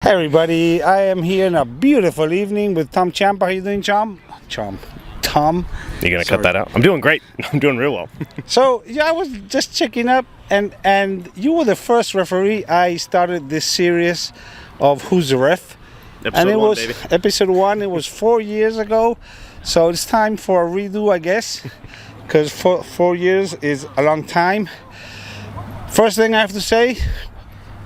Hey everybody, I am here in a beautiful evening with Tom Ciampa. How you doing, Tom? Tom. You're gonna cut that out? I'm doing great. I'm doing real well. So yeah, I was just checking up, and you were the first referee. I started this series of Who's the Ref, and it was episode 1. It was 4 years ago, so it's time for a redo, I guess, because 4 years is a long time. First thing I have to say,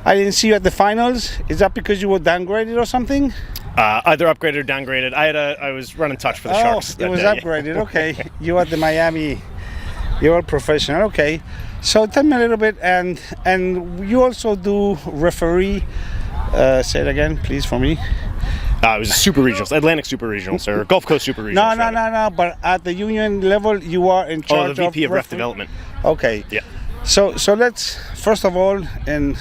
I didn't see you at the finals. Is that because you were downgraded or something? Either upgraded or downgraded. I was running touch for the Sharks. It was upgraded. Okay, you at the Miami. You're a professional. Okay, so tell me a little bit, and you also do referee. Say it again, please, for me. It was Super Regionals, Atlantic Super Regionals, or Gulf Coast Super Regionals. No. But at the union level, you are in charge of. The VP of Ref Development. Okay. Yeah. So let's first of all, and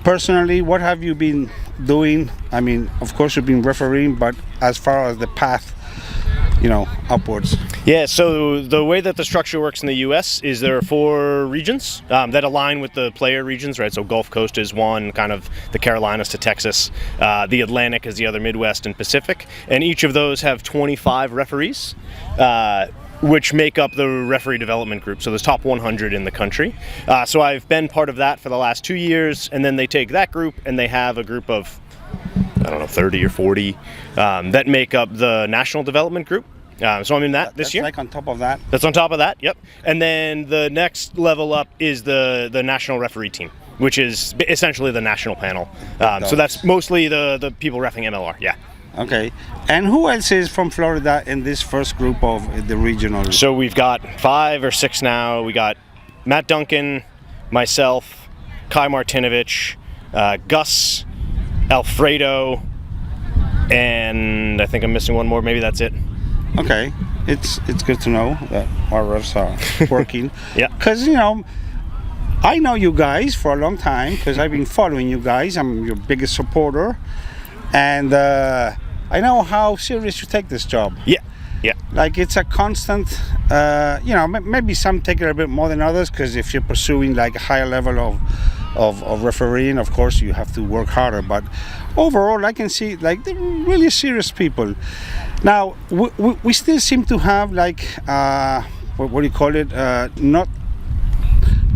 personally, what have you been doing? I mean, of course you've been refereeing, but as far as the path, upwards. Yeah, so the way that the structure works in the U.S. is there are 4 regions that align with the player regions, right? So Gulf Coast is one, kind of the Carolinas to Texas. The Atlantic is the other, Midwest and Pacific. And each of those have 25 referees, which make up the referee development group. So there's top 100 in the country. So I've been part of that for the last 2 years, and then they take that group and they have a group of, 30 or 40 that make up the national development group. So I'm in that this year. That's like on top of that? That's on top of that, yep. And then the next level up is the national referee team, which is essentially the national panel. So that's mostly the people reffing MLR, yeah. Okay. And who else is from Florida in this first group of the regional? So we've got 5 or 6 now. We got Matt Duncan, myself, Kai Martinovich, Gus, Alfredo, and I think I'm missing one more. Maybe that's it. Okay. It's good to know that our refs are working. Yeah. Because, I know you guys for a long time because I've been following you guys. I'm your biggest supporter. And I know how serious you take this job. Yeah. Like it's a constant, maybe some take it a bit more than others, because if you're pursuing like a higher level of refereeing, of course you have to work harder. But overall, I can see like they're really serious people. Now, we still seem to have like, what do you call it? Not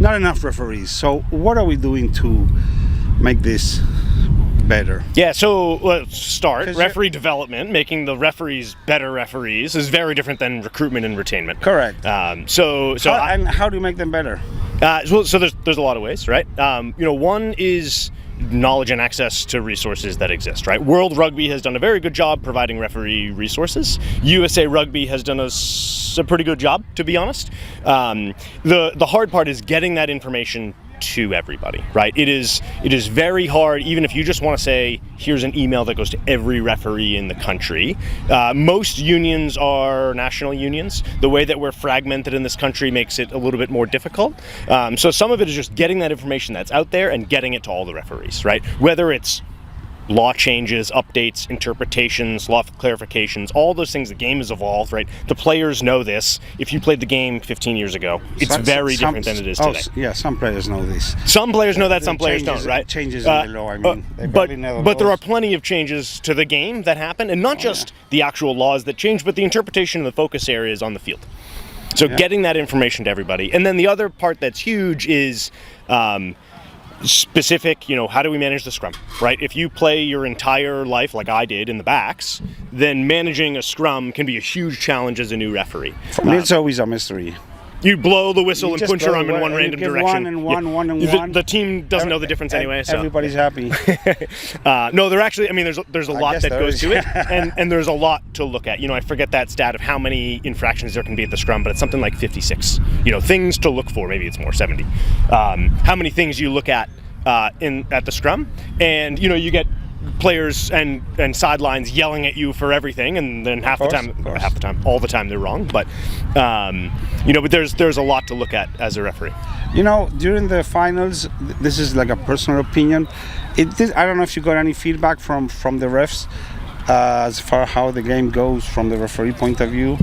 enough referees. So what are we doing to make this better? Yeah, so let's start. Referee development, making the referees better referees, is very different than recruitment and retainment. Correct. And how do you make them better? So there's a lot of ways, right? One is knowledge and access to resources that exist, right? World Rugby has done a very good job providing referee resources. USA Rugby has done a pretty good job, to be honest. The hard part is getting that information to everybody, right? It is very hard, even if you just want to say, here's an email that goes to every referee in the country. Most unions are national unions. The way that we're fragmented in this country makes it a little bit more difficult. So some of it is just getting that information that's out there and getting it to all the referees, right? Whether it's law changes, updates, interpretations, law clarifications, all those things. The game has evolved, right? The players know this. If you played the game 15 years ago, it's very different than it is today. Yeah, some players know this. Some players know that, some players don't, right? Changes in the law, I mean. But there are plenty of changes to the game that happen, and not just the actual laws that change, but the interpretation and the focus areas on the field. So getting that information to everybody. And then the other part that's huge is specific, how do we manage the scrum, right? If you play your entire life like I did in the backs, then managing a scrum can be a huge challenge as a new referee. For me, it's always a mystery. You blow the whistle and punch your arm in one random direction. One and one. The team doesn't know the difference anyway. So everybody's happy. No, they're actually. I mean, there's a lot that goes to it, and there's a lot to look at. I forget that stat of how many infractions there can be at the scrum, but it's something like 56. Things to look for. Maybe it's more, 70. How many things you look at at the scrum, and you get players and sidelines yelling at you for everything, and then all the time they're wrong. But but there's a lot to look at as a referee. During the finals, this is like a personal opinion. I don't know if you got any feedback from the refs as far as how the game goes from the referee point of view.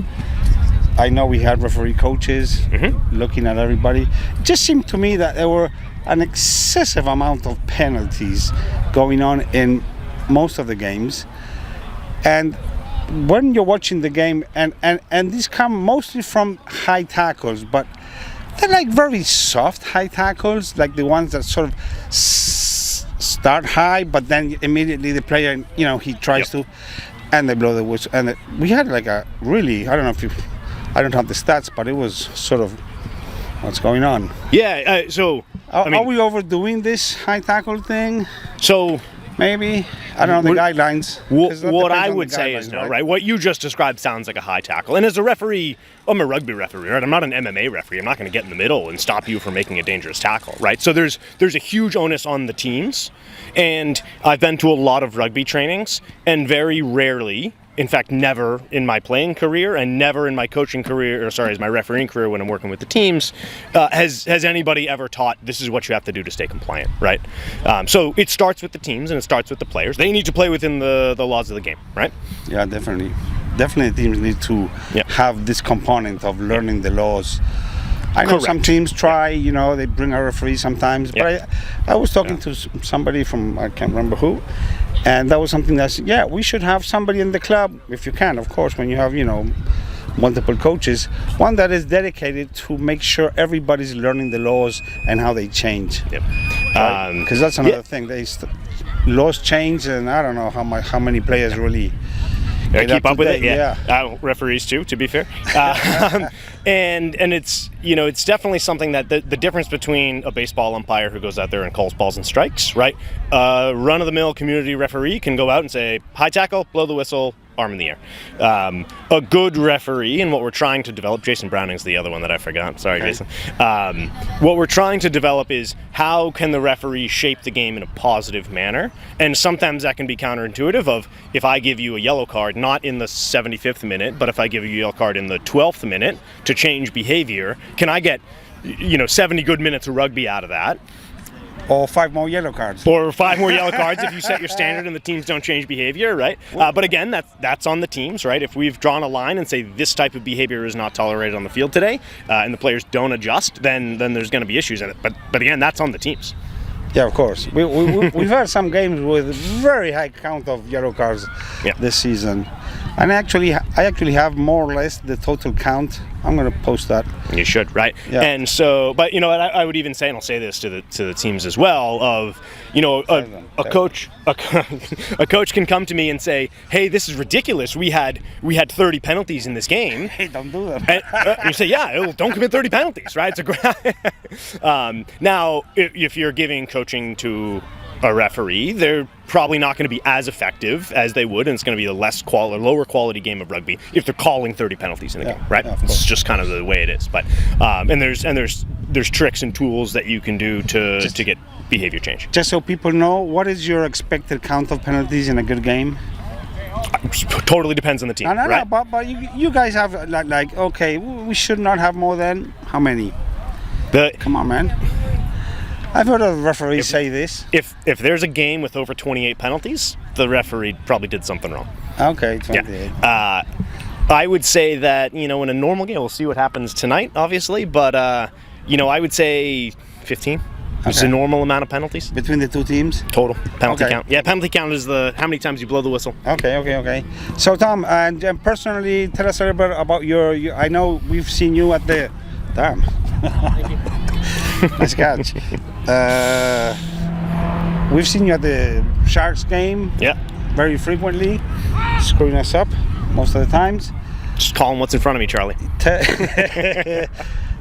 I know we had referee coaches looking at everybody. It just seemed to me that there were an excessive amount of penalties going on in most of the games, and when you're watching the game, and these come mostly from high tackles, but they're like very soft high tackles, like the ones that sort of start high, but then immediately the player, he tries to, and they blow the whistle. And we had like a really, I don't know if I don't have the stats, but it was sort of what's going on. Yeah, are we overdoing this high tackle thing? So maybe, I don't know the guidelines. What I would say is no, right? What you just described sounds like a high tackle. And as a referee, I'm a rugby referee, right? I'm not an MMA referee. I'm not going to get in the middle and stop you from making a dangerous tackle, right? So there's a huge onus on the teams. And I've been to a lot of rugby trainings, and very rarely, in fact, never in my playing career and never in my coaching career, as my refereeing career when I'm working with the teams, has anybody ever taught this is what you have to do to stay compliant, right? So it starts with the teams and it starts with the players. They need to play within the laws of the game, right? Yeah, definitely. Definitely teams need to have this component of learning the laws. I know some teams try, they bring a referee sometimes, but I was talking to somebody from, I can't remember who, and that was something that's, we should have somebody in the club, if you can, of course, when you have, multiple coaches, one that is dedicated to make sure everybody's learning the laws and how they change. Yep. Because that's another thing. Laws change, and I don't know how many players really keep up with it. Yeah. Referees too, to be fair. And it's it's definitely something that the difference between a baseball umpire who goes out there and calls balls and strikes, right? Run-of-the-mill community referee can go out and say high tackle, blow the whistle, arm in the air. A good referee, and what we're trying to develop, Jason Browning's the other one that I forgot. Sorry, Jason. What we're trying to develop is how can the referee shape the game in a positive manner, and sometimes that can be counterintuitive of if I give you a yellow card, not in the 75th minute, but if I give you a yellow card in the 12th minute to change behavior, can I get 70 good minutes of rugby out of that? Or 5 more yellow cards. Or 5 more yellow cards if you set your standard and the teams don't change behavior, right? But again, that's on the teams, right? If we've drawn a line and say this type of behavior is not tolerated on the field today, and the players don't adjust, then there's going to be issues in it. But again, that's on the teams. Yeah, of course. We've had some games with very high count of yellow cards this season. And I actually have more or less the total count. I'm going to post that. You should, right? Yeah. And so, but I would even say, and I'll say this to the teams as well, of a coach can come to me and say, "Hey, this is ridiculous. We had 30 penalties in this game." Hey, don't do that. And you say, don't commit 30 penalties, right? It's a great. Now, if you're giving coaching to a referee, they're probably not going to be as effective as they would, and it's going to be a lower quality game of rugby if they're calling 30 penalties in a game, right? It's just kind of the way it is. But and there's tricks and tools that you can do to get behavior change. Just so people know, what is your expected count of penalties in a good game? Totally depends on the team. Right? No, but you guys have like okay, we should not have more than how many? Come on, man. I've heard of referees say this. If there's a game with over 28 penalties, the referee probably did something wrong. Okay, 28. Yeah. I would say that, in a normal game, we'll see what happens tonight, obviously, but, I would say 15. Okay. It's a normal amount of penalties. Between the two teams? Total. Penalty count. Yeah, penalty count is how many times you blow the whistle. Okay. So, Tom, and personally, tell us a little bit about your I know we've seen you at the... Damn. Nice catch. We've seen you at the Sharks game. Yeah. Very frequently, screwing us up most of the times. Just call them what's in front of me, Charlie.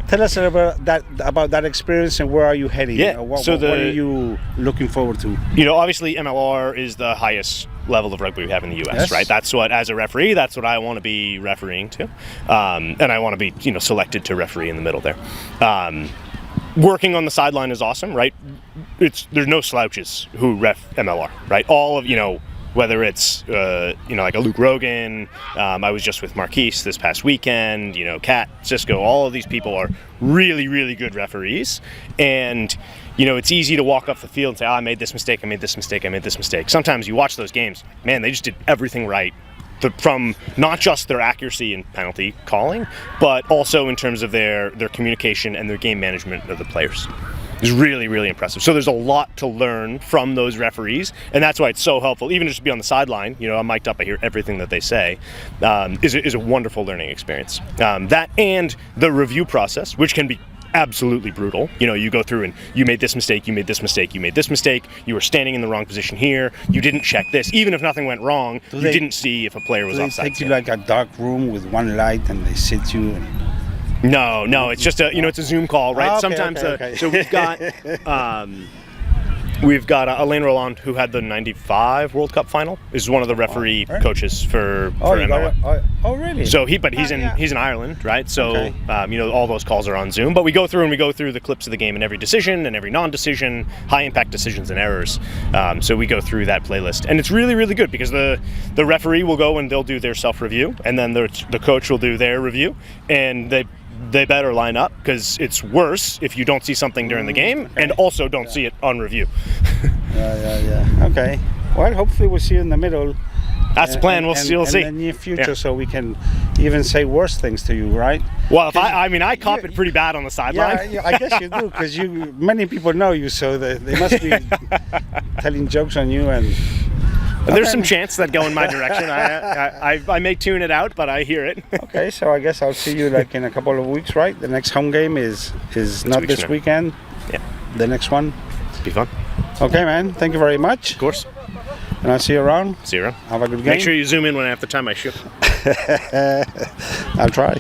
Tell us a little bit about that experience and where are you heading? Yeah. What are you looking forward to? Obviously MLR is the highest level of rugby we have in the U.S. Right? That's what, as a referee, that's what I want to be refereeing to, and I want to be selected to referee in the middle there. Working on the sideline is awesome, right? There's no slouches who ref MLR, right? All of whether it's like a Luke Rogan, I was just with Marquise this past weekend, Kat, Cisco, all of these people are really, really good referees, and it's easy to walk off the field and say, I made this mistake, I made this mistake, I made this mistake. Sometimes you watch those games, man, they just did everything right. From not just their accuracy in penalty calling, but also in terms of their communication and their game management of the players. is really, really impressive. So there's a lot to learn from those referees, and that's why it's so helpful. Even just to be on the sideline, I'm mic'd up, I hear everything that they say, is a wonderful learning experience. That and the review process, which can be absolutely brutal. You go through and you made this mistake, you made this mistake, you made this mistake, you were standing in the wrong position here, you didn't check this, even if nothing went wrong, you didn't see if a player was offside. They take you like a dark room with one light and they sit you and... No, it's just it's a Zoom call, right? Okay, Sometimes, okay. So we've got Alain Roland, who had the '95 World Cup final, is one of the referee coaches for MLR. Oh, really? So he's in Ireland, right? So all those calls are on Zoom, but we go through the clips of the game and every decision and every non-decision, high impact decisions and errors. So we go through that playlist, and it's really, really good because the referee will go and they'll do their self-review, and then the coach will do their review, and they better line up because it's worse if you don't see something during the game and also don't see it on review. Yeah. Okay. Well, hopefully we'll see you in the middle. That's the plan. We'll see. In the near future, so we can even say worse things to you, right? Well, if I cop it pretty bad on the sideline. Yeah, I guess you do because many people know you, so they must be telling jokes on you and. There's some chants that go in my direction. I may tune it out, but I hear it. Okay, so I guess I'll see you like in a couple of weeks, right? The next home game is not this weekend. Yeah. The next one. Be fun. Okay, man. Thank you very much. Of course. And I'll see you around. See you around. Have a good game. Make sure you zoom in when I have to tie my shoe. I'll try.